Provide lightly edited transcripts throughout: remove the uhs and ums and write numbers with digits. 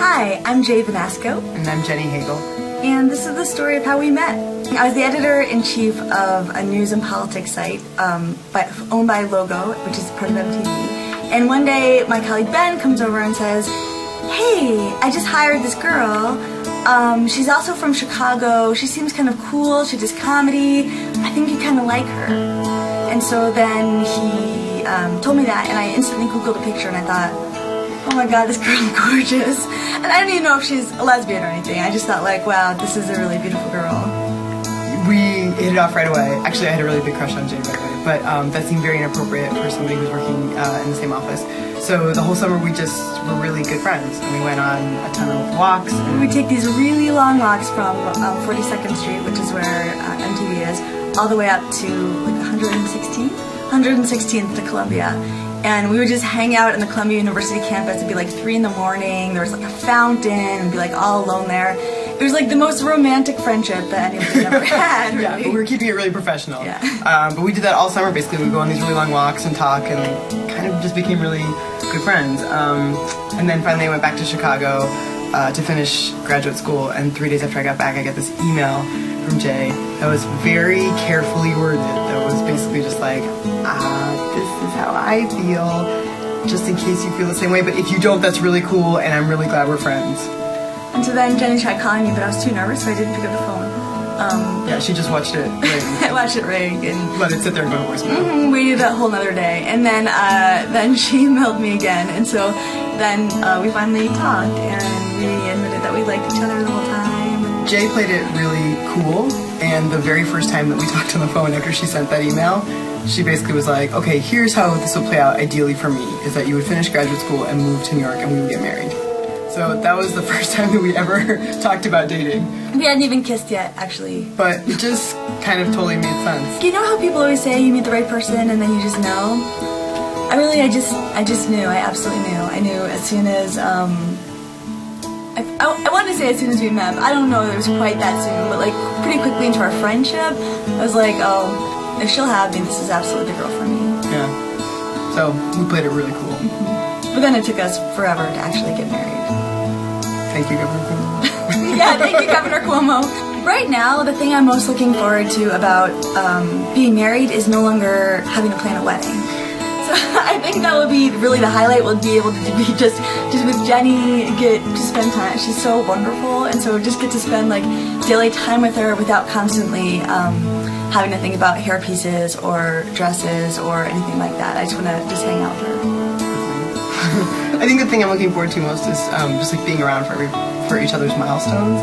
Hi, I'm Jay Vanasco. And I'm Jenny Hagel. And this is the story of how we met. I was the editor-in-chief of a news and politics site owned by Logo, which is part of MTV. And one day, my colleague Ben comes over and says, "Hey, I just hired this girl. She's also from Chicago. She seems kind of cool. She does comedy. I think you kind of like her." And so then he told me that, and I instantly Googled a picture, and I thought, oh my god, this girl's gorgeous. And I don't even know if she's a lesbian or anything. I just thought, like, wow, this is a really beautiful girl. We hit it off right away. Actually, I had a really big crush on Jay, by the way, but that seemed very inappropriate for somebody who's working in the same office. So the whole summer we just were really good friends, and we went on a ton of walks. We would take these really long walks from 42nd Street, which is where MTV is, all the way up to like 116th to Columbia. And we would just hang out in the Columbia University campus. It'd be like 3 in the morning. There was like a fountain, and be like all alone there. It was like the most romantic friendship that anyone ever had. Really. Yeah, but we were keeping it really professional. Yeah. But we did that all summer basically. We'd go on these really long walks and talk, and kind of just became really good friends. And then finally I went back to Chicago to finish graduate school. And 3 days after I got back, I got this email from Jay that was very carefully worded. That was basically just like, this is how I feel, just in case you feel the same way, but if you don't, that's really cool, and I'm really glad we're friends. And so then Jenny tried calling me, but I was too nervous, so I didn't pick up the phone. Yeah, she just watched it ring. I watched it ring and let it sit there and go to voicemail. Waited a whole nother day, and then she emailed me again, and so then we finally talked, and we admitted that we liked each other the whole time. Jay played it really cool, and the very first time that we talked on the phone after she sent that email, she basically was like, okay, here's how this will play out ideally for me, is that you would finish graduate school and move to New York and we would get married. So that was the first time that we ever talked about dating. We hadn't even kissed yet, actually. But it just kind of totally made sense. You know how people always say you meet the right person and then you just know? I just knew, I absolutely knew. I knew as soon as, I wanted to say as soon as we met, but I don't know if it was quite that soon, but like pretty quickly into our friendship, I was like, oh, if she'll have me, this is absolutely the girl for me. Yeah. So we played it really cool. But then it took us forever to actually get married. Thank you, Governor Cuomo. Yeah, thank you, Governor Cuomo. Right now, the thing I'm most looking forward to about being married is no longer having to plan a wedding. So I think that would be really the highlight. We'll be able to be just with Jenny, get to spend time. She's so wonderful, and so just get to spend like daily time with her without constantly having to think about hair pieces or dresses or anything like that. I just want to just hang out with her. I think the thing I'm looking forward to most is just like being around for each other's milestones.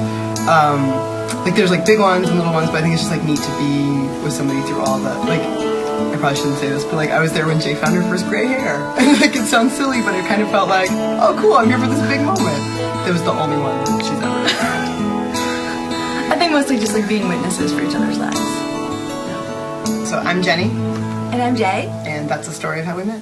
Like there's like big ones and little ones, but I think it's just like neat to be with somebody through all that. Like I probably shouldn't say this, but like I was there when Jay found her first gray hair, and like it sounds silly, but it kind of felt like, oh cool, I'm here for this big moment. That was the only one that she's ever had. I think mostly just like being witnesses for each other's lives. So I'm Jenny. And I'm Jay. And that's the story of how we met.